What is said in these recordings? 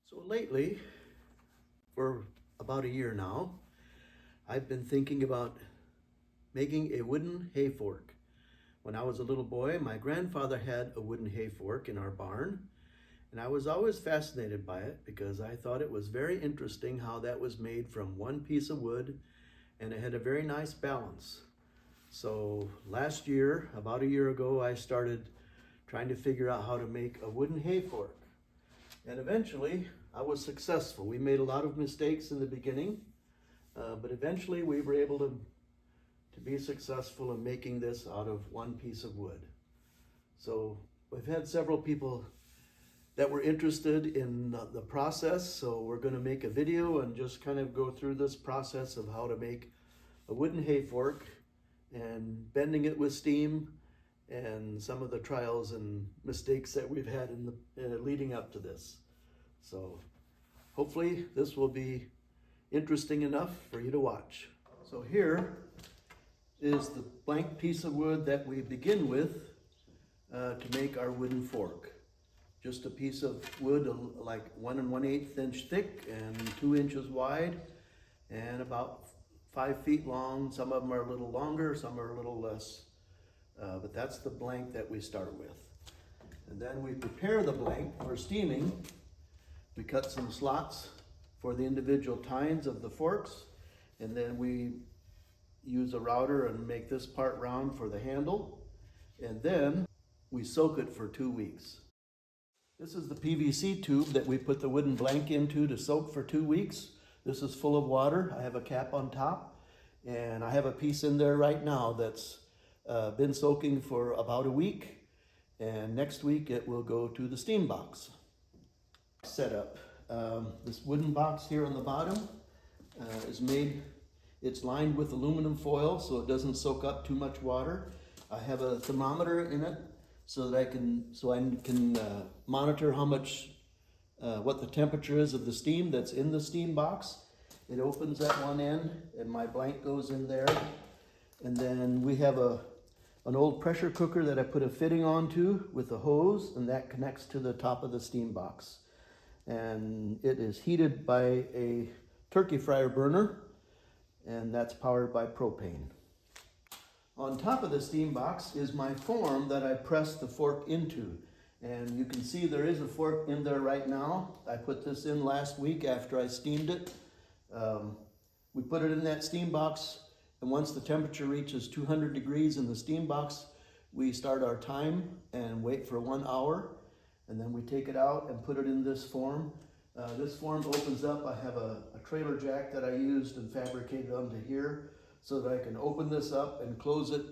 So lately, for about a year now, I've been thinking about making a wooden hay fork. When I was a little boy, my grandfather had a wooden hay fork in our barn, and I was always fascinated by it because I thought it was very interesting how that was made from one piece of wood, and it had a very nice balance. So last year, about a year ago, I started trying to figure out how to make a wooden hay fork. And eventually, I was successful. We made a lot of mistakes in the beginning, but eventually we were able to be successful in making this out of one piece of wood. So we've had several people that were interested in the process, so we're going to make a video and just kind of go through this process of how to make a wooden hay fork and bending it with steam and some of the trials and mistakes that we've had in the leading up to this. So hopefully this will be interesting enough for you to watch. So here is the blank piece of wood that we begin with to make our wooden fork. Just a piece of wood like 1 1/8 inch thick and 2 inches wide and about 5 feet long. Some of them are a little longer, some are a little less. But that's the blank that we start with. And then we prepare the blank for steaming. We cut some slots for the individual tines of the forks, and then we use a router and make this part round for the handle, and then we soak it for 2 weeks. This is the PVC tube that we put the wooden blank into to soak for 2 weeks. This is full of water. I have a cap on top, and I have a piece in there right now that's been soaking for about a week, and next week it will go to the steam box. Setup. This wooden box here on the bottom is made, it's lined with aluminum foil so it doesn't soak up too much water. I have a thermometer in it so that I can monitor how much, what the temperature is of the steam that's in the steam box. It opens at one end and my blank goes in there. And then we have an old pressure cooker that I put a fitting onto with a hose, and that connects to the top of the steam box. And it is heated by a turkey fryer burner, and that's powered by propane. On top of the steam box is my form that I press the fork into. And you can see there is a fork in there right now. I put this in last week after I steamed it. We put it in that steam box, and once the temperature reaches 200 degrees in the steam box, we start our time and wait for 1 hour. And then we take it out and put it in this form. This form opens up. I have a trailer jack that I used and fabricated onto here so that I can open this up and close it.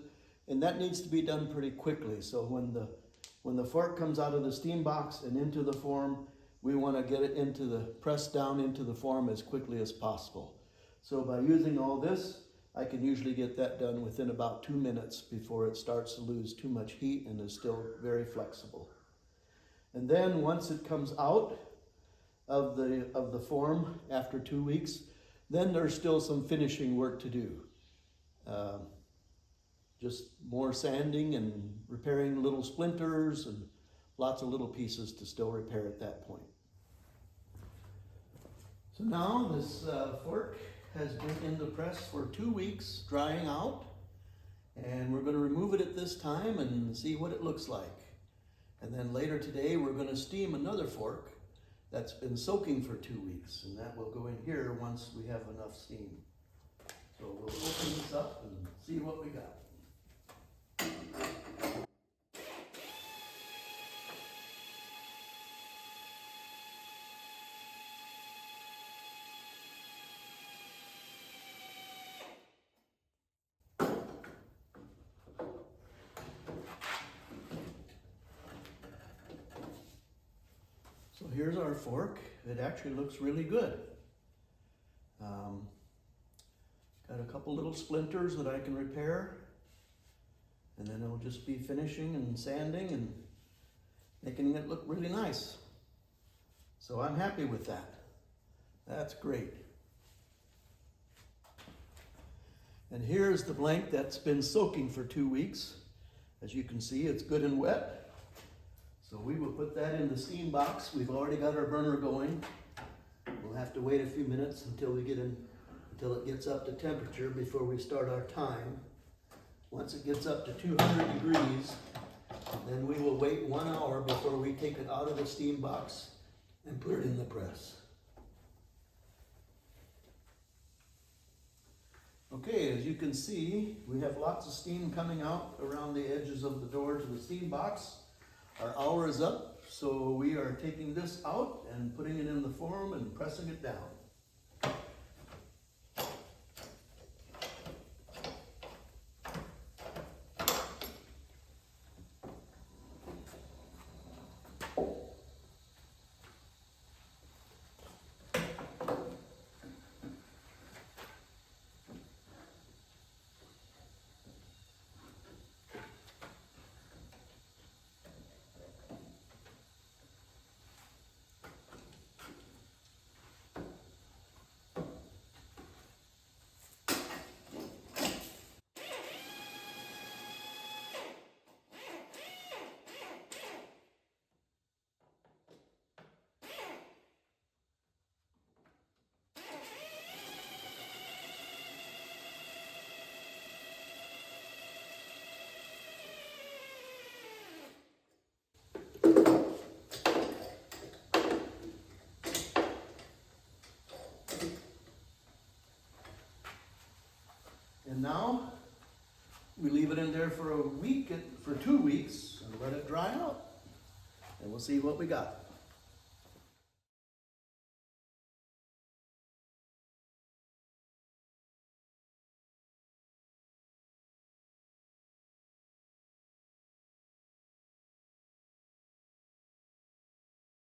And that needs to be done pretty quickly. So when the fork comes out of the steam box and into the form, we want to get it pressed down into the form as quickly as possible. So by using all this, I can usually get that done within about 2 minutes before it starts to lose too much heat and is still very flexible. And then once it comes out of the form after 2 weeks, then there's still some finishing work to do. Just more sanding and repairing little splinters and lots of little pieces to still repair at that point. So now this fork has been in the press for 2 weeks, drying out, and we're going to remove it at this time and see what it looks like. And then later today, we're going to steam another fork that's been soaking for 2 weeks, and that will go in here once we have enough steam. So we'll open this up and see what we got. So here's our fork. It actually looks really good. Got a couple little splinters that I can repair, and then it'll just be finishing and sanding and making it look really nice. So I'm happy with that. That's great. And here's the blank that's been soaking for 2 weeks. As you can see, it's good and wet. So we will put that in the steam box. We've already got our burner going. We'll have to wait a few minutes until it gets up to temperature before we start our time. Once it gets up to 200 degrees, then we will wait 1 hour before we take it out of the steam box and put it in the press. Okay, as you can see, we have lots of steam coming out around the edges of the door to the steam box. Our hour is up, so we are taking this out and putting it in the form and pressing it down. And now we leave it in there for a week, for 2 weeks, and let it dry out. And we'll see what we got.